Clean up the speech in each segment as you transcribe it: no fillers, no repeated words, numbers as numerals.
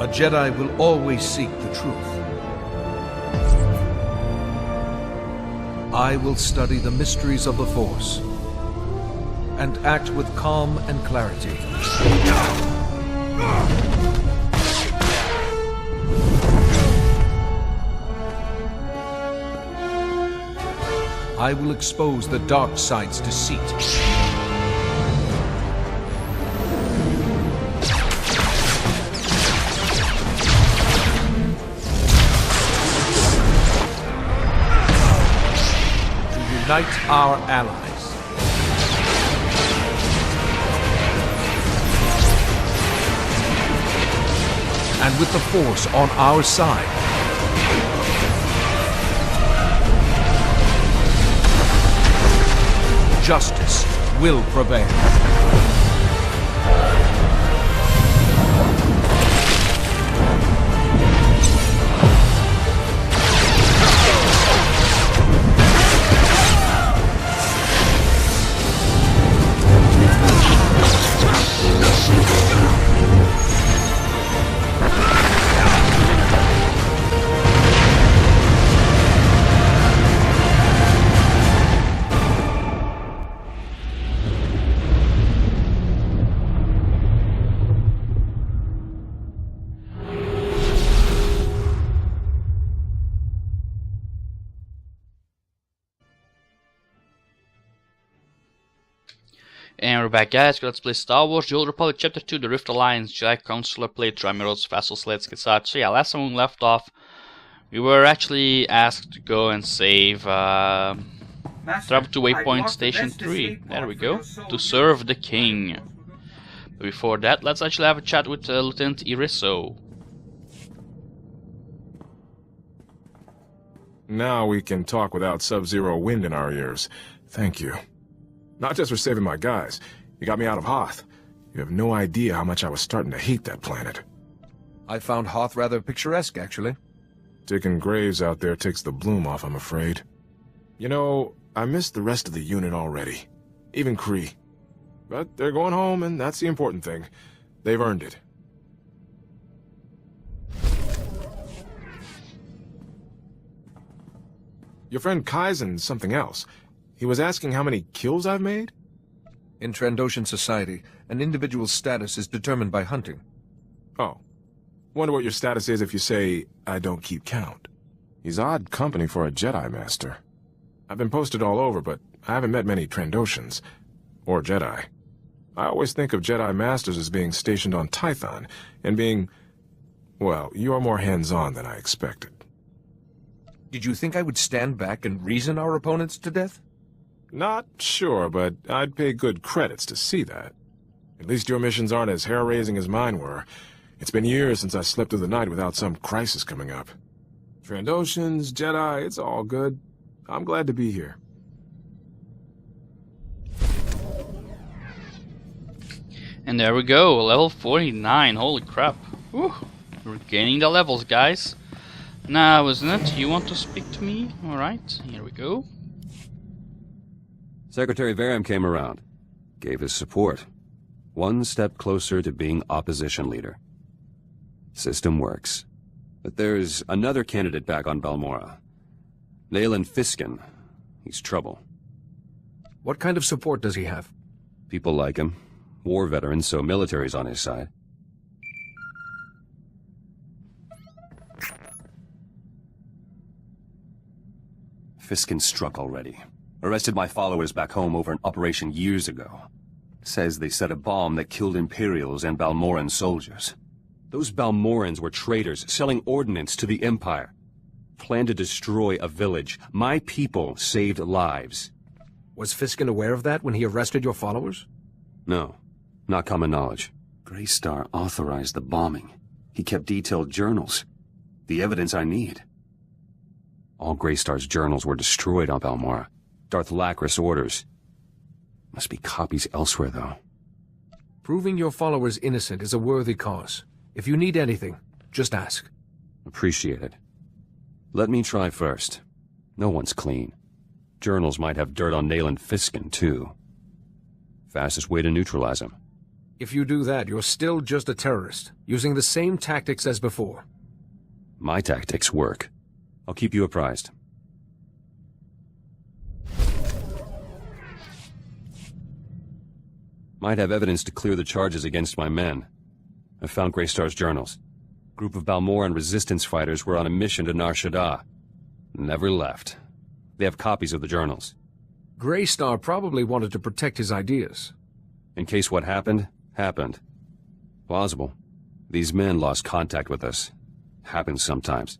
A Jedi will always seek the truth. I will study the mysteries of the Force and act with calm and clarity. I will expose the dark side's deceit. Unite our allies. And with the Force on our side, justice will prevail. And we're back, guys. Let's play Star Wars The Old Republic Chapter 2, The Rift Alliance, Jedi Consular playthrough, Admirals, Vassals, let's get started. So yeah, last time we left off, we were actually asked to go and save, travel to Waypoint Station 3, there we go, to serve the King. But before that, let's actually have a chat with Lieutenant Iriso. Now we can talk without sub-zero wind in our ears. Thank you. Not just for saving my guys. You got me out of Hoth. You have no idea how much I was starting to hate that planet. I found Hoth rather picturesque, actually. Digging graves out there takes the bloom off, I'm afraid. You know, I miss the rest of the unit already. Even Kree. But they're going home, and that's the important thing. They've earned it. Your friend Kaizen's something else. He was asking how many kills I've made? In Trandoshan society, an individual's status is determined by hunting. Oh. Wonder what your status is if you say, I don't keep count. He's odd company for a Jedi Master. I've been posted all over, but I haven't met many Trandoshans. Or Jedi. I always think of Jedi Masters as being stationed on Tython, and being... well, you're more hands-on than I expected. Did you think I would stand back and reason our opponents to death? Not sure, but I'd pay good credits to see that. At least your missions aren't as hair-raising as mine were. It's been years since I slept through the night without some crisis coming up. Trandoshans, Jedi, it's all good. I'm glad to be here. And there we go, level 49, holy crap. Whew. We're gaining the levels, guys. Now, isn't it? You want to speak to me? Alright, here we go. Secretary Varian came around, gave his support. One step closer to being opposition leader. System works. But there's another candidate back on Balmorra. Leyland Fiskin. He's trouble. What kind of support does he have? People like him. War veterans, so military's on his side. Fiskin struck already. Arrested my followers back home over an operation years ago. Says they set a bomb that killed Imperials and Balmorran soldiers. Those Balmorrans were traitors, selling ordnance to the Empire. Planned to destroy a village. My people saved lives. Was Fiskin aware of that when he arrested your followers? No, not common knowledge. Greystar authorized the bombing. He kept detailed journals. The evidence I need. All Greystar's journals were destroyed on Balmorra. Darth Lacris orders. Must be copies elsewhere, though. Proving your followers innocent is a worthy cause. If you need anything, just ask. Appreciate it. Let me try first. No one's clean. Journals might have dirt on Leyland Fiskin, too. Fastest way to neutralize him. If you do that, you're still just a terrorist, using the same tactics as before. My tactics work. I'll keep you apprised. Might have evidence to clear the charges against my men. I found Greystar's journals. A group of Balmoran resistance fighters were on a mission to Nar Shaddaa. Never left. They have copies of the journals. Greystar probably wanted to protect his ideas. In case what happened, happened. Plausible. These men lost contact with us. Happens sometimes.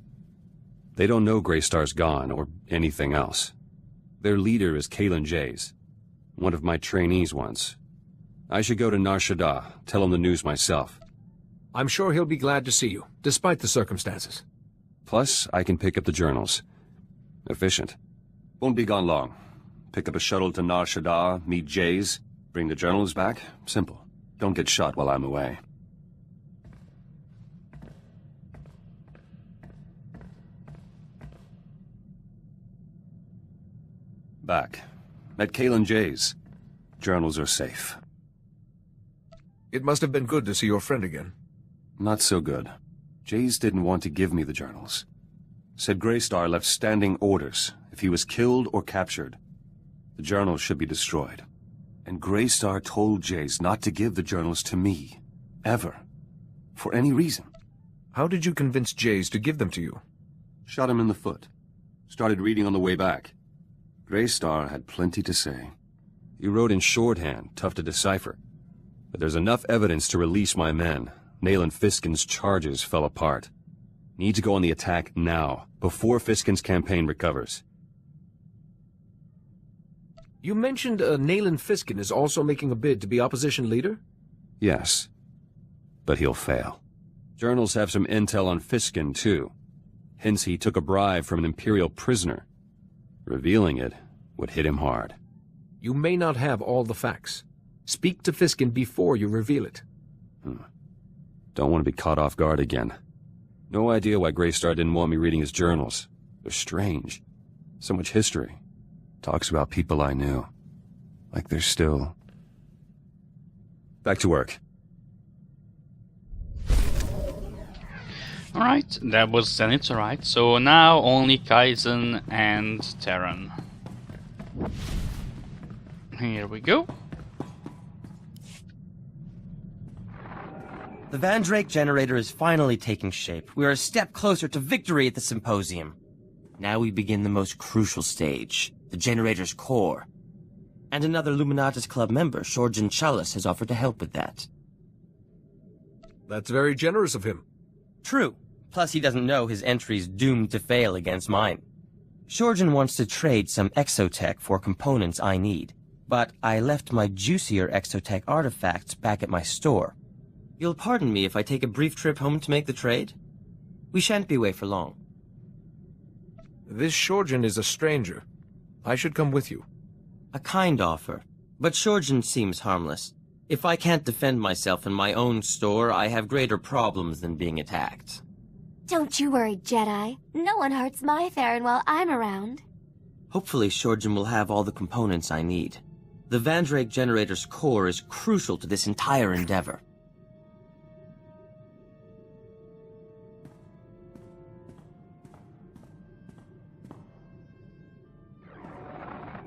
They don't know Greystar's gone, or anything else. Their leader is Kalen Jays, one of my trainees once. I should go to Nar Shaddaa, tell him the news myself. I'm sure he'll be glad to see you, despite the circumstances. Plus, I can pick up the journals. Efficient. Won't be gone long. Pick up a shuttle to Nar Shaddaa, meet Jays, bring the journals back. Simple. Don't get shot while I'm away. Back. Met Kalen Jays. Journals are safe. It must have been good to see your friend again. Not so good. Jays didn't want to give me the journals. Said Greystar left standing orders. If he was killed or captured, the journals should be destroyed. And Greystar told Jays not to give the journals to me. Ever. For any reason. How did you convince Jays to give them to you? Shot him in the foot. Started reading on the way back. Greystar had plenty to say. He wrote in shorthand, tough to decipher. But there's enough evidence to release my men. Nayland Fiskin's charges fell apart. Need to go on the attack now, before Fiskin's campaign recovers. You mentioned Nayland Fiskin is also making a bid to be opposition leader? Yes. But he'll fail. Journals have some intel on Fiskin, too. Hence he took a bribe from an Imperial prisoner. Revealing it would hit him hard. You may not have all the facts. Speak to Fiskin before you reveal it. Don't want to be caught off guard again. No idea why Greystar didn't want me reading his journals. They're strange. So much history. Talks about people I knew. Like they're still... Back to work. Alright, that was Zenith, alright. So now only Kaizen and Terran. Here we go. The Vandrake generator is finally taking shape. We are a step closer to victory at the symposium. Now we begin the most crucial stage, the generator's core. And another Luminatus Club member, Shorjan Chalice, has offered to help with that. That's very generous of him. True. Plus he doesn't know his entry's doomed to fail against mine. Shorjan wants to trade some exotech for components I need, but I left my juicier exotech artifacts back at my store. You'll pardon me if I take a brief trip home to make the trade? We shan't be away for long. This Shorjan is a stranger. I should come with you. A kind offer, but Shorjan seems harmless. If I can't defend myself in my own store, I have greater problems than being attacked. Don't you worry, Jedi. No one hurts my Theron while I'm around. Hopefully Shorjan will have all the components I need. The Vandrake generator's core is crucial to this entire endeavor.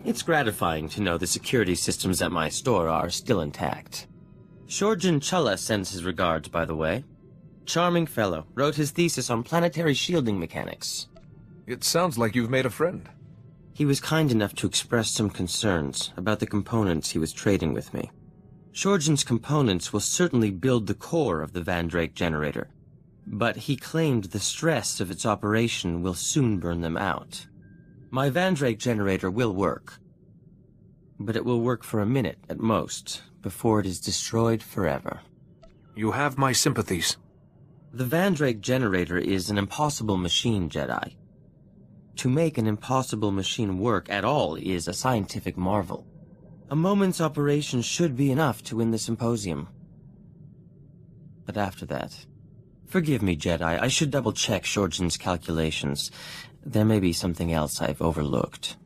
It's gratifying to know the security systems at my store are still intact. Shorjan Challa sends his regards, by the way. Charming fellow, wrote his thesis on planetary shielding mechanics. It sounds like you've made a friend. He was kind enough to express some concerns about the components he was trading with me. Shorjan's components will certainly build the core of the Vandrake generator, but he claimed the stress of its operation will soon burn them out. My Vandrake generator will work, but it will work for a minute at most, before it is destroyed forever. You have my sympathies. The Vandrake generator is an impossible machine, Jedi. To make an impossible machine work at all is a scientific marvel. A moment's operation should be enough to win the symposium. But after that... Forgive me, Jedi, I should double-check Shorjan's calculations. There may be something else I've overlooked.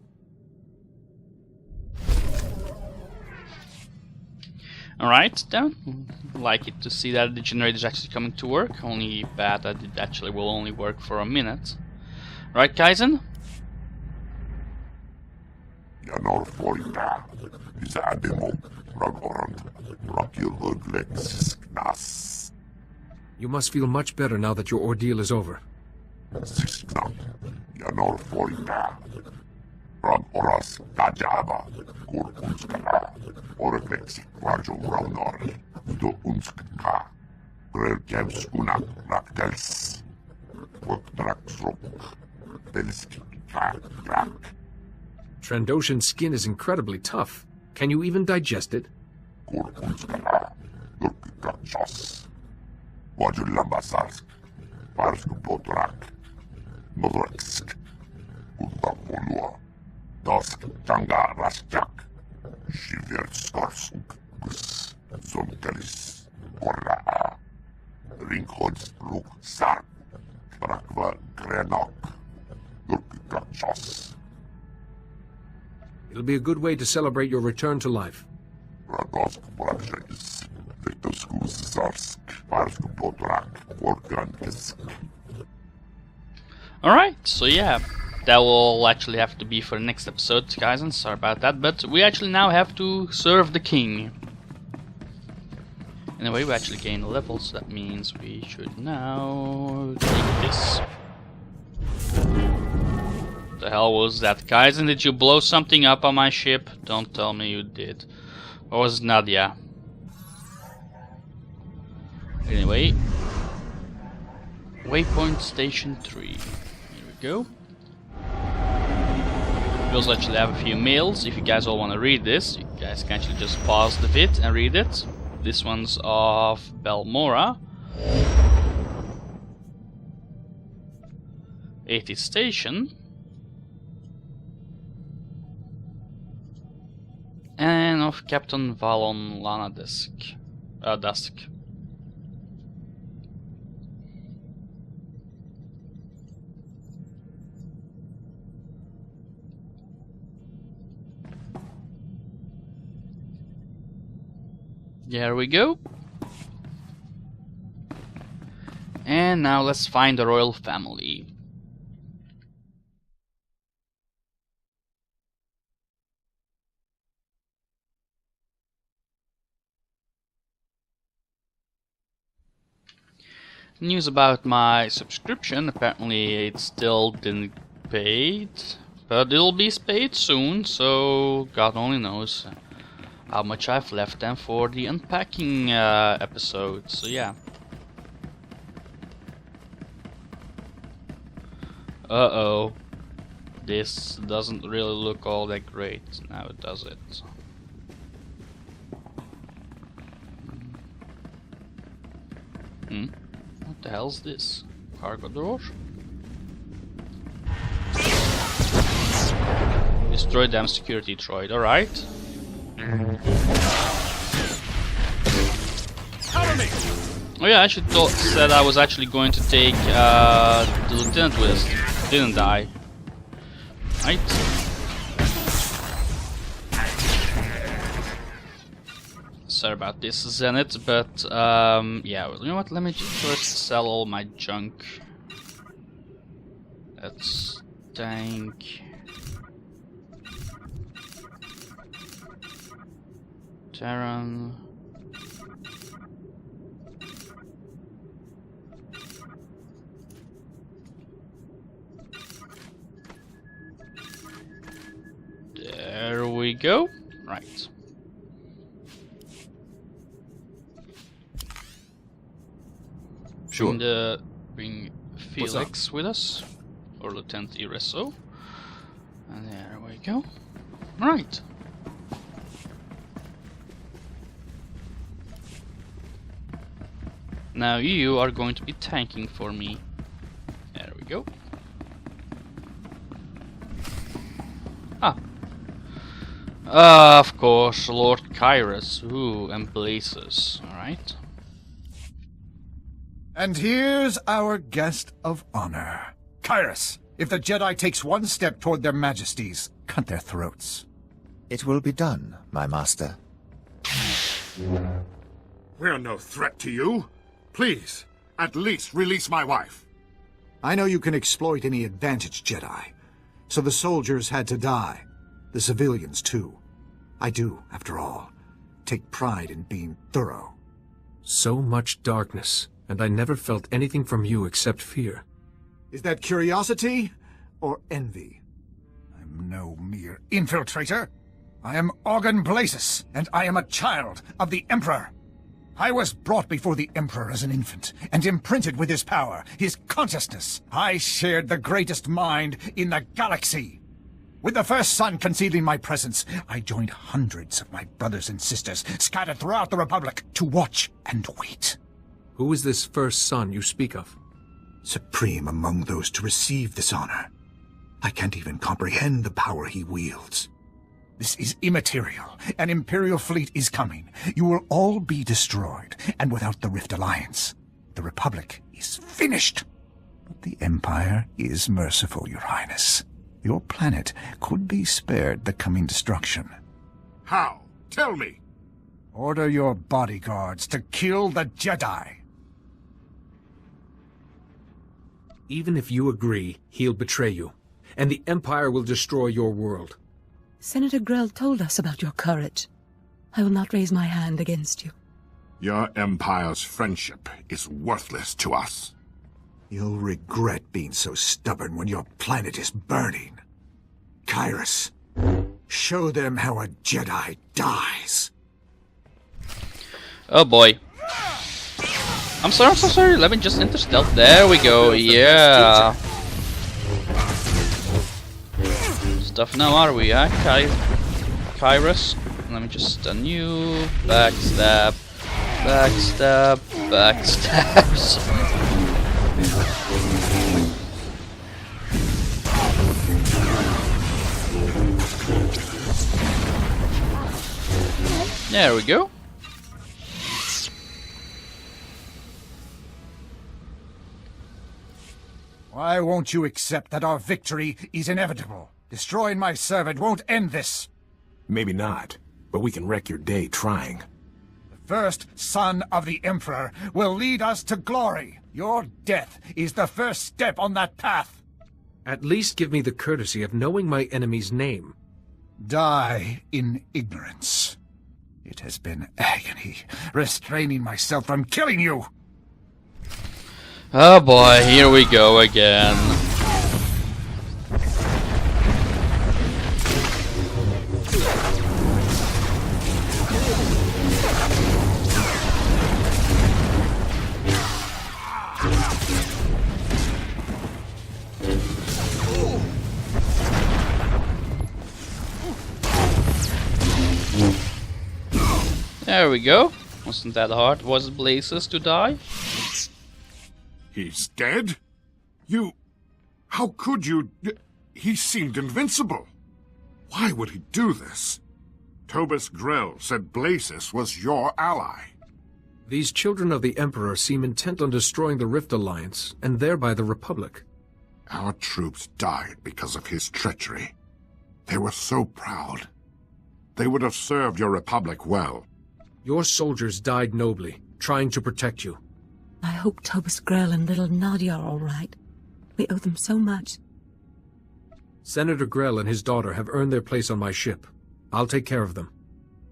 Alright, then. like it to see that the generator is actually coming to work. Only bad that it actually will only work for a minute. Right, Kaizen? You must feel much better now that your ordeal is over. Trandoshan skin is incredibly tough. Can you even digest it? It'll be a good way to celebrate your return to life. Alright, so yeah, that will actually have to be for the next episode, guys, and sorry about that, but we actually now have to serve the king. Anyway, we actually gain levels, so that means we should now take this. The hell was that, guys? And did you blow something up on my ship? Don't tell me you did. Or was it Nadia? Anyway, waypoint station 3. Here we go. We also actually have a few mails. If you guys all want to read this, you guys can actually just pause the vid and read it. This one's of Balmora. 80th station. And of Captain Valon Lana Dusk. There we go. And now let's find the royal family. News about my subscription. Apparently it still didn't paid, but it'll be paid soon, so God only knows how much I've left them for the unpacking episode. So yeah. Uh-oh. This doesn't really look all that great. Now it does it. What the hell's this? Cargo door? Destroy damn security droid, alright. Oh yeah, I should said I was actually going to take the lieutenant with us. Didn't I? Right. Sorry about this, Zenith, but yeah, you know what? Let me just first sell all my junk. That's tank. Terran. There we go. Right. Sure. Bring Felix with us, or Lieutenant Ireso. And there we go. Right. Now you are going to be tanking for me. There we go. Of course, Lord Kyrus. Ooh, and Blazes. Alright. And here's our guest of honor. Kyrus, if the Jedi takes one step toward their majesties, cut their throats. It will be done, my master. We're no threat to you. Please, at least release my wife. I know you can exploit any advantage, Jedi. So the soldiers had to die. The civilians, too. I do, after all, take pride in being thorough. So much darkness, and I never felt anything from you except fear. Is that curiosity or envy? I'm no mere infiltrator. I am Organ Blazes, and I am a child of the Emperor. I was brought before the Emperor as an infant, and imprinted with his power, his consciousness. I shared the greatest mind in the galaxy. With the first sun concealed in my presence, I joined hundreds of my brothers and sisters scattered throughout the Republic to watch and wait. Who is this first son you speak of? Supreme among those to receive this honor. I can't even comprehend the power he wields. This is immaterial. An Imperial fleet is coming. You will all be destroyed, and without the Rift Alliance, the Republic is finished. But the Empire is merciful, Your Highness. Your planet could be spared the coming destruction. How? Tell me. Order your bodyguards to kill the Jedi. Even if you agree, he'll betray you, and the Empire will destroy your world. Senator Grell told us about your courage. I will not raise my hand against you. Your Empire's friendship is worthless to us. You'll regret being so stubborn when your planet is burning. Kyrus, show them how a Jedi dies. Oh boy. I'm so sorry. Let me just enter stealth. There we go. Yeah. Stuff now, are we? Kyrus. Let me just stun you. Backstab. Backstab. Backstabs. There we go. Why won't you accept that our victory is inevitable? Destroying my servant won't end this. Maybe not, but we can wreck your day trying. The first son of the Emperor will lead us to glory. Your death is the first step on that path. At least give me the courtesy of knowing my enemy's name. Die in ignorance. It has been agony, restraining myself from killing you. Oh boy, here we go again. There we go. Wasn't that hard? Was it Blazes to die? He's dead? You... How could you... He seemed invincible. Why would he do this? Tobus Grell said Blazes was your ally. These children of the Emperor seem intent on destroying the Rift Alliance, and thereby the Republic. Our troops died because of his treachery. They were so proud. They would have served your Republic well. Your soldiers died nobly, trying to protect you. I hope Tobus Grell and little Nadia are all right. We owe them so much. Senator Grell and his daughter have earned their place on my ship. I'll take care of them.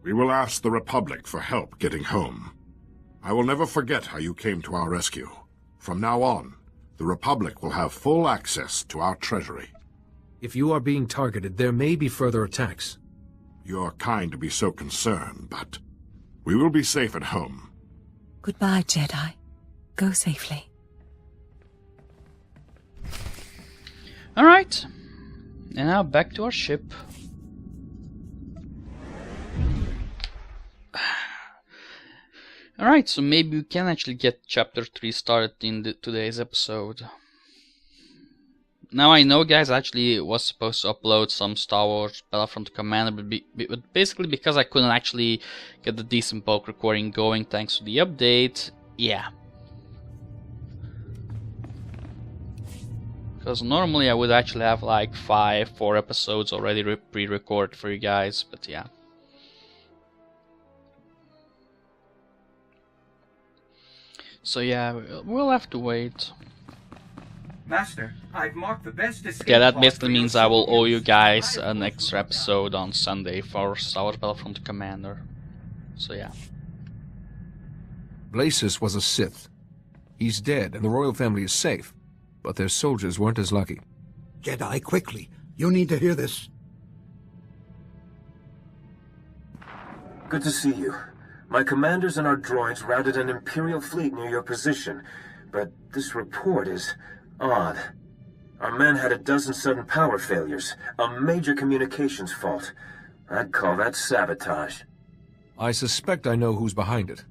We will ask the Republic for help getting home. I will never forget how you came to our rescue. From now on, the Republic will have full access to our treasury. If you are being targeted, there may be further attacks. You're kind to be so concerned, but we will be safe at home. Goodbye, Jedi. Go safely. Alright. And now back to our ship. Alright, so maybe we can actually get chapter 3 started in today's episode. Now I know, guys, I actually was supposed to upload some Star Wars Battlefront Commander, but basically because I couldn't actually get the decent bulk recording going thanks to the update, yeah. Because normally I would actually have like 4 episodes already pre-recorded for you guys, but yeah. So yeah, we'll have to wait. Master, I've marked the best escape. Yeah, that pod basically for your means I will owe you soldiers. guys an extra episode on Sunday for Star Battlefront the Commander. So yeah. Blasis was a Sith. He's dead and the royal family is safe, but their soldiers weren't as lucky. Jedi, quickly. You need to hear this. Good to see you. My commanders and our droids routed an Imperial fleet near your position, but this report is odd. Our men had a dozen sudden power failures, a major communications fault. I'd call that sabotage. I suspect I know who's behind it,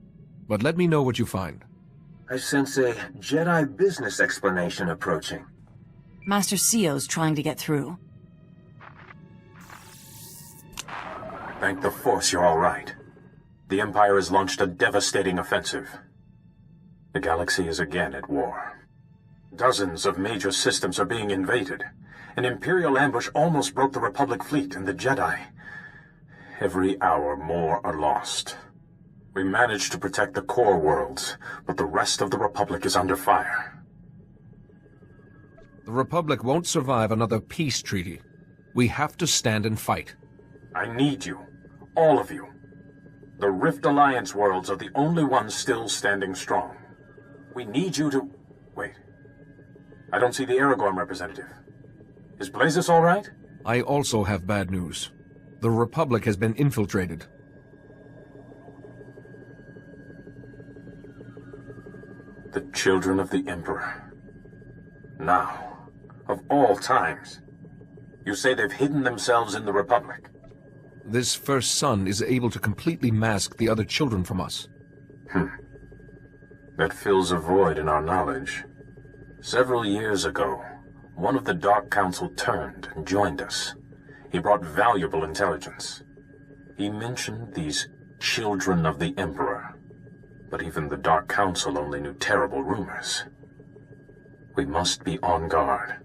but let me know what you find. I sense a Jedi business explanation approaching. Master Sio's trying to get through. Thank the Force you're all right. The Empire has launched a devastating offensive. The galaxy is again at war. Dozens of major systems are being invaded. An Imperial ambush almost broke the Republic fleet and the Jedi. Every hour more are lost. We managed to protect the core worlds, but the rest of the Republic is under fire. The Republic won't survive another peace treaty. We have to stand and fight. I need you. All of you. The Rift Alliance worlds are the only ones still standing strong. We need you to... Wait. I don't see the Aragorn representative. Is Blasis all right? I also have bad news. The Republic has been infiltrated. The children of the Emperor. Now, of all times, you say they've hidden themselves in the Republic. This first son is able to completely mask the other children from us. That fills a void in our knowledge. Several years ago, one of the Dark Council turned and joined us. He brought valuable intelligence. He mentioned these children of the Emperor, but even the Dark Council only knew terrible rumors. We must be on guard.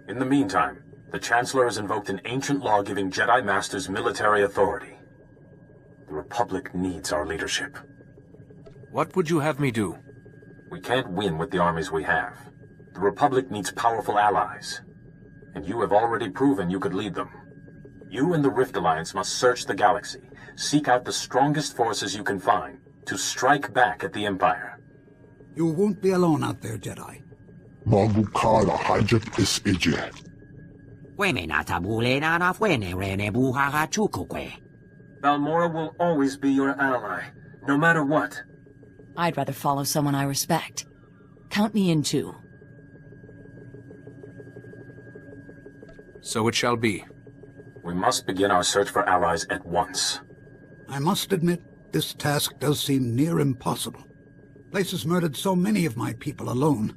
In the meantime, the Chancellor has invoked an ancient law giving Jedi Masters military authority. The Republic needs our leadership. What would you have me do? We can't win with the armies we have. The Republic needs powerful allies. And you have already proven you could lead them. You and the Rift Alliance must search the galaxy, seek out the strongest forces you can find, to strike back at the Empire. You won't be alone out there, Jedi. Magukala hajat is ije. Balmora will always be your ally, no matter what. I'd rather follow someone I respect. Count me in too. So it shall be. We must begin our search for allies at once. I must admit, this task does seem near impossible. Blasis murdered so many of my people alone.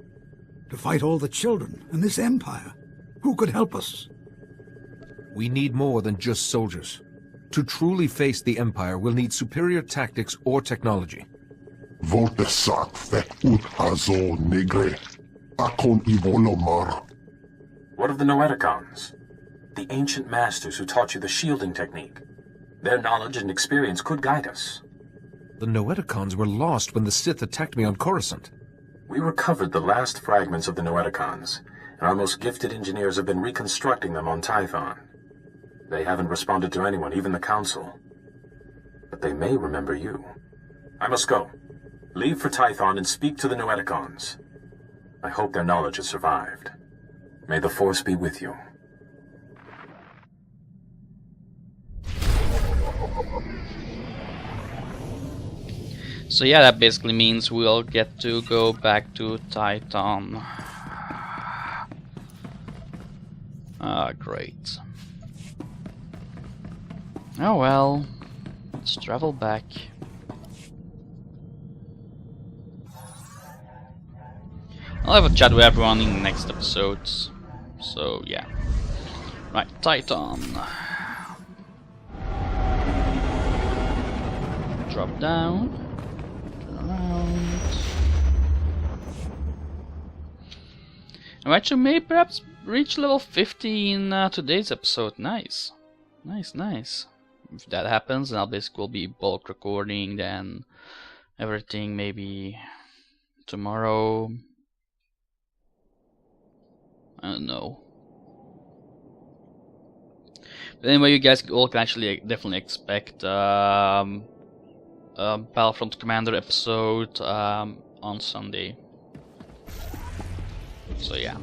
To fight all the children and this empire, who could help us? We need more than just soldiers. To truly face the Empire, we'll need superior tactics or technology. Voltesak fet ut hazo negre. Akon ivolomar. What of the Noeticons? The ancient masters who taught you the shielding technique. Their knowledge and experience could guide us. The Noeticons were lost when the Sith attacked me on Coruscant. We recovered the last fragments of the Noeticons, and our most gifted engineers have been reconstructing them on Tython. They haven't responded to anyone, even the Council. But they may remember you. I must go. Leave for Tython and speak to the Noeticons. I hope their knowledge has survived. May the Force be with you. So yeah, that basically means we'll get to go back to Titan. Ah, great. Oh well, let's travel back. I'll have a chat with everyone in the next episodes. So yeah. Right, Titan. Drop down. Around. Alright, so maybe perhaps reach level 50 in today's episode. Nice. Nice. If that happens, then I'll basically be bulk recording, then everything maybe tomorrow. I don't know. But anyway, you guys all can actually definitely expect Battlefront Commander episode on Sunday. So yeah.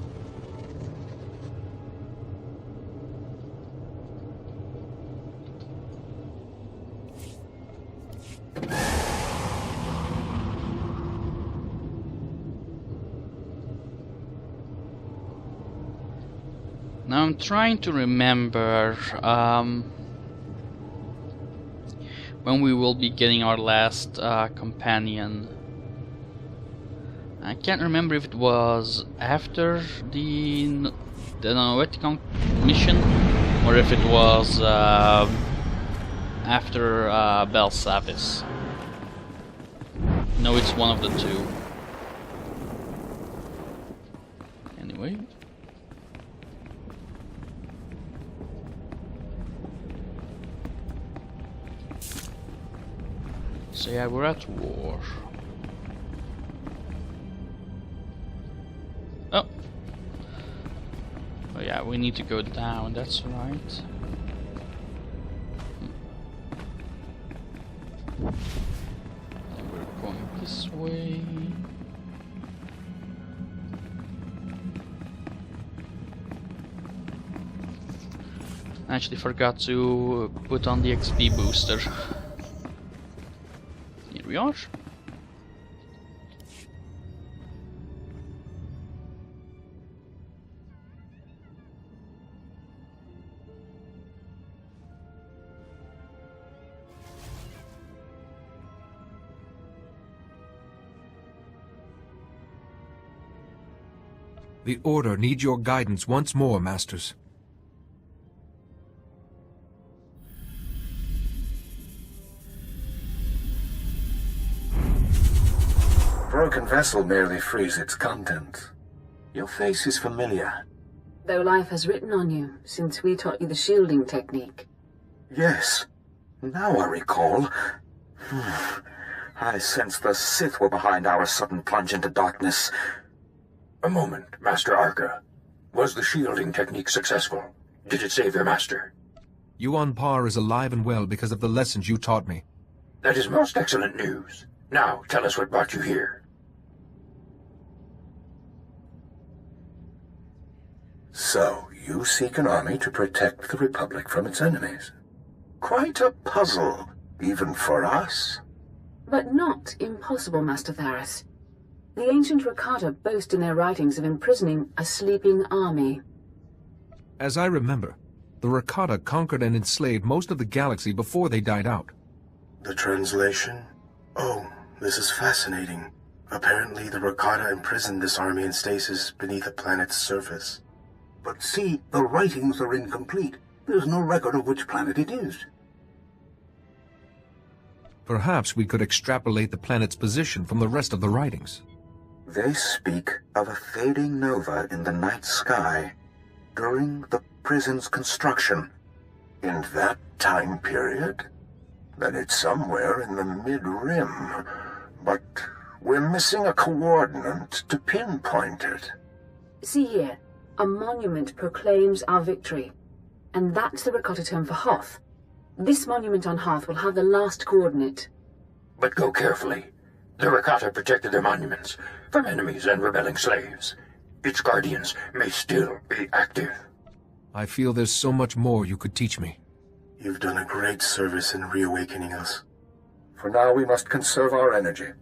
Now I'm trying to remember when we will be getting our last companion. I can't remember if it was after the Noeticon mission or if it was after Bel Savis. No, it's one of the two. Anyway. So yeah, we're at war. Oh! Oh yeah, we need to go down, that's right. And we're going this way. I actually forgot to put on the XP booster. Here we are. The Order needs your guidance once more, Masters. Broken vessel merely frees its contents. Your face is familiar. Though life has written on you since we taught you the shielding technique. Yes. Now I recall. I sensed the Sith were behind our sudden plunge into darkness. A moment, Master Arca. Was the shielding technique successful? Did it save your master? Yuan Par is alive and well because of the lessons you taught me. That is most excellent news. Now, tell us what brought you here. So, you seek an army to protect the Republic from its enemies. Quite a puzzle, even for us. But not impossible, Master Tharis. The ancient Rakata boast in their writings of imprisoning a sleeping army. As I remember, the Rakata conquered and enslaved most of the galaxy before they died out. The translation? Oh, this is fascinating. Apparently the Rakata imprisoned this army in stasis beneath a planet's surface. But see, the writings are incomplete. There's no record of which planet it is. Perhaps we could extrapolate the planet's position from the rest of the writings. They speak of a fading nova in the night sky during the prison's construction. In that time period? Then it's somewhere in the mid-rim. But we're missing a coordinate to pinpoint it. See here, a monument proclaims our victory. And that's the Rakata term for Hoth. This monument on Hoth will have the last coordinate. But go carefully. The Rakata protected their monuments from enemies and rebelling slaves. Its guardians may still be active. I feel there's so much more you could teach me. You've done a great service in reawakening us. For now we must conserve our energy.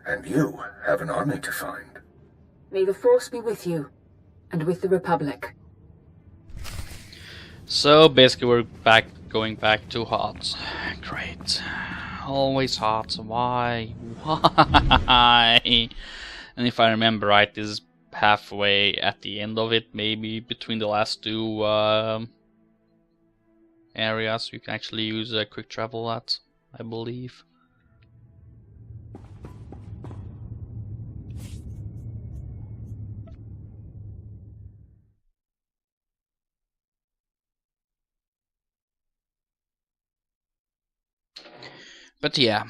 And you have an army to find. May the Force be with you, and with the Republic. So basically we're going back to Hoth. Great. Always Hoth. Why? Why? And if I remember right, this is halfway at the end of it, maybe between the last two areas you can actually use a quick travel at, I believe. But yeah.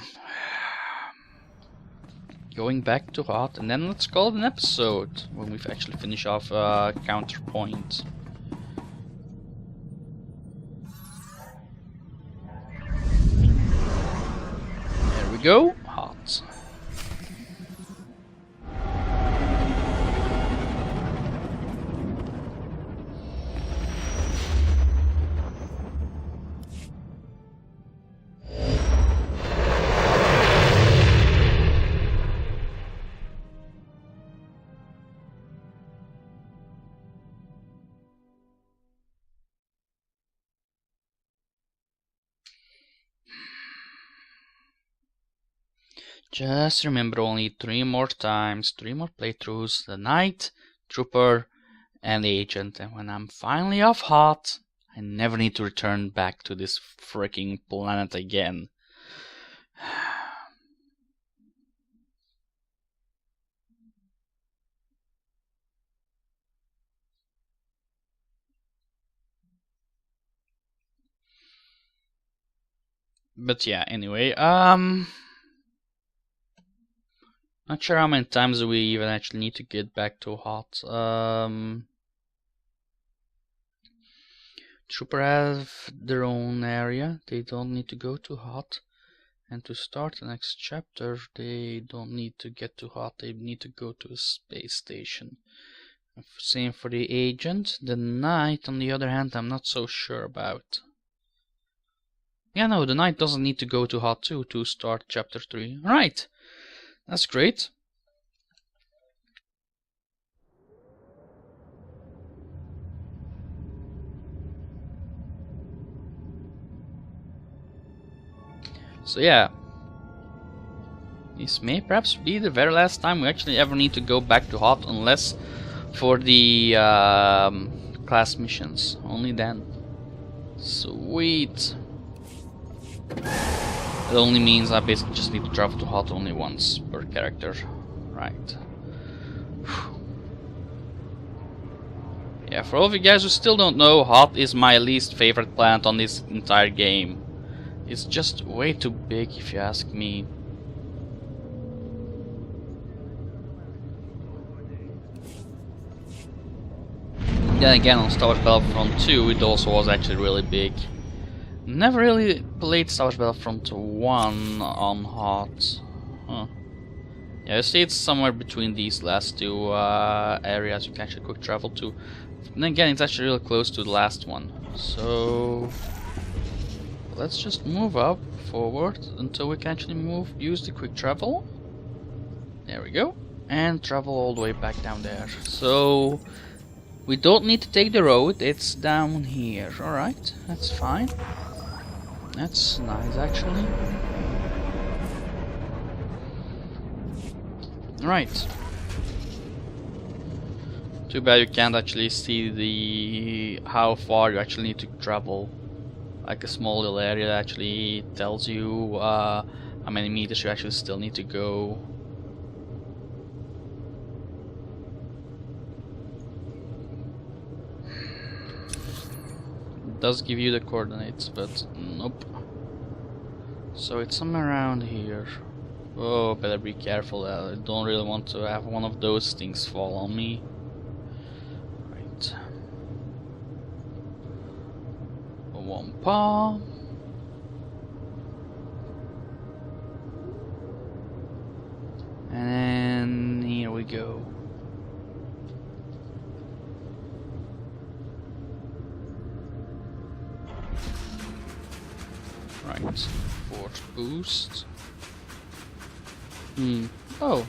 going back to Hoth, and then let's call it an episode when we've actually finished off Counterpoint. There we go, Hoth. Just remember, only 3 more times, 3 more playthroughs, the Knight, Trooper, and the Agent, and when I'm finally off Hoth, I never need to return back to this freaking planet again. But yeah, anyway, not sure how many times we even actually need to get back to Hoth. Trooper have their own area. They don't need to go to Hoth. And to start the next chapter, they don't need to get to Hoth. They need to go to a space station. Same for the Agent. The Knight, on the other hand, I'm not so sure about. Yeah, no, the Knight doesn't need to go to Hoth 2 to start chapter 3. Right. That's great. So yeah, this may perhaps be the very last time we actually ever need to go back to Hoth, unless for the class missions. Only then. Sweet. It only means I basically just need to travel to Hoth only once per character. Right. Yeah, for all of you guys who still don't know, Hoth is my least favorite planet on this entire game. It's just way too big, if you ask me. Then again, on Star Wars Battlefront 2, it also was actually really big. Never really played Star Wars Battlefront 1 on Hoth. Huh. Yeah, you see it's somewhere between these last two areas you can actually quick travel to. And then again, it's actually really close to the last one. So let's just move up forward until we can actually use the quick travel. There we go. And travel all the way back down there. So we don't need to take the road, it's down here. Alright, that's fine. That's nice, actually. Right. Too bad you can't actually see the how far you actually need to travel. Like a small little area that actually tells you how many meters you actually still need to go. It does give you the coordinates, but nope. So it's somewhere around here. Oh, better be careful. I don't really want to have one of those things fall on me. Right. One paw. And here we go. Right. Force boost. Oh.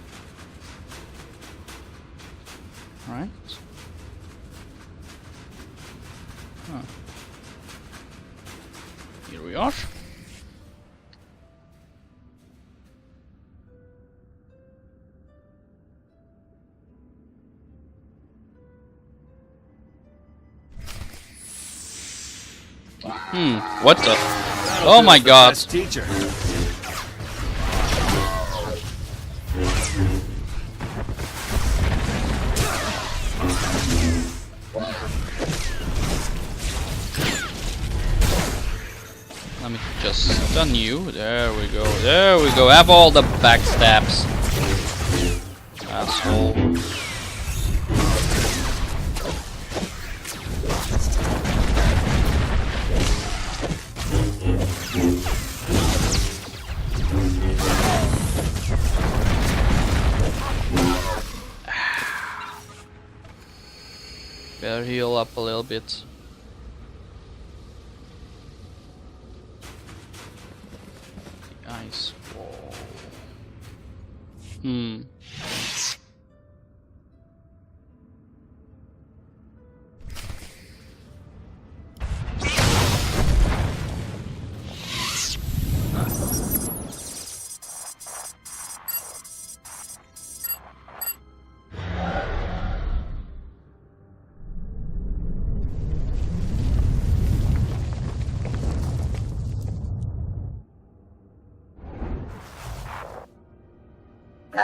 Right. Huh. Here we are. What the? Oh my god. Teacher. Let me just stun you. There we go. There we go. Have all the backstabs. Asshole. Better heal up a little bit. The ice wall.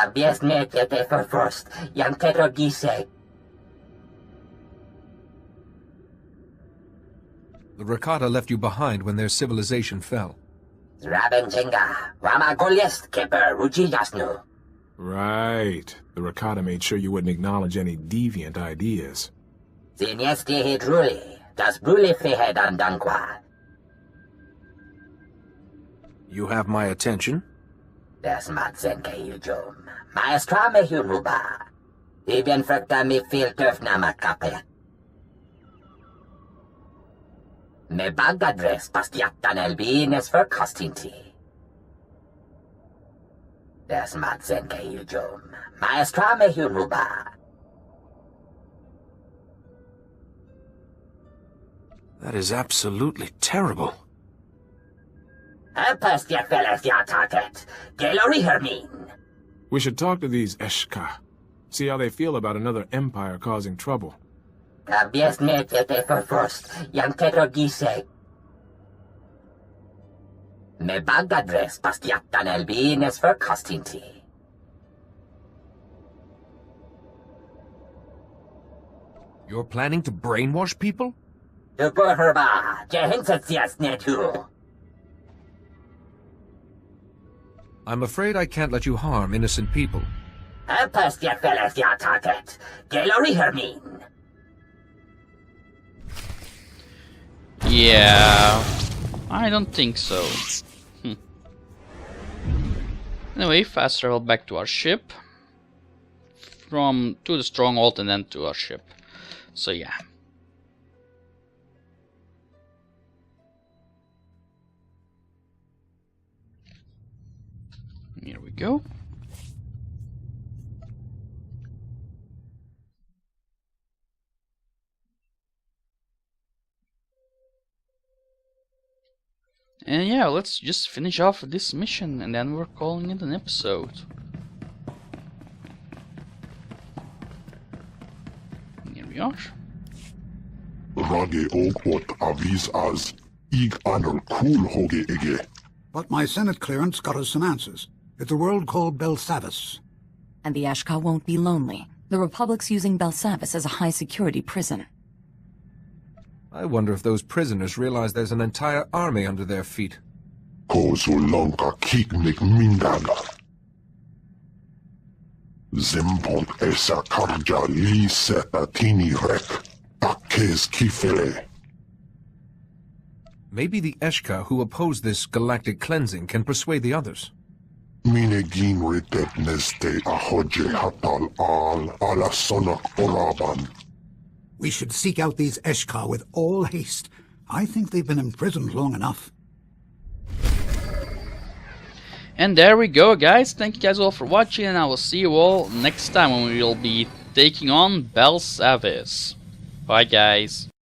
Obviamente for first, yang tetro gise. The Rakata left you behind when their civilization fell. Raben Jenga, Rama Golyest Kipper, Ruji Jasnu. Right. The Rakata made sure you wouldn't acknowledge any deviant ideas. Zinesti hidruli, das bruli fehed andankwa. You have my attention? Das matzenke yujum. Maestra me huruba. Ibn frukta mi fil töfna makape. Me bagadres pastiatan elbines för kastinti. Das matzenke yujum. Maestra me huruba. That is absolutely terrible. We should talk to these Eshka. See how they feel about another empire causing trouble. Me bagadres pastiatan elbines för kastinti. You're planning to brainwash people? I'm afraid I can't let you harm innocent people. Yeah, I don't think so. Anyway, fast travel back to our ship. To the stronghold and then to our ship. So yeah. Here we go. And yeah, let's just finish off this mission and then we're calling it an episode. Here we are. Rage Oakwood avis as Ig Anor Cool Hoge Ege. But my Senate clearance got us some answers. It's a world called Belsavis. And the Ashka won't be lonely. The Republic's using Belsavis as a high-security prison. I wonder if those prisoners realize there's an entire army under their feet. Kozulonka Kiknik Mindaga. Zimpont Esa Karja Li Setatini Rek. Takes Kifele. Maybe the Eshka who oppose this galactic cleansing can persuade the others. Minegin Ritet Neste Ahoje Hatal Al Alasonak Oraban. We should seek out these Eshka with all haste. I think they've been imprisoned long enough. And there we go, guys. Thank you guys all for watching, and I will see you all next time when we will be taking on Belsavis. Bye, guys.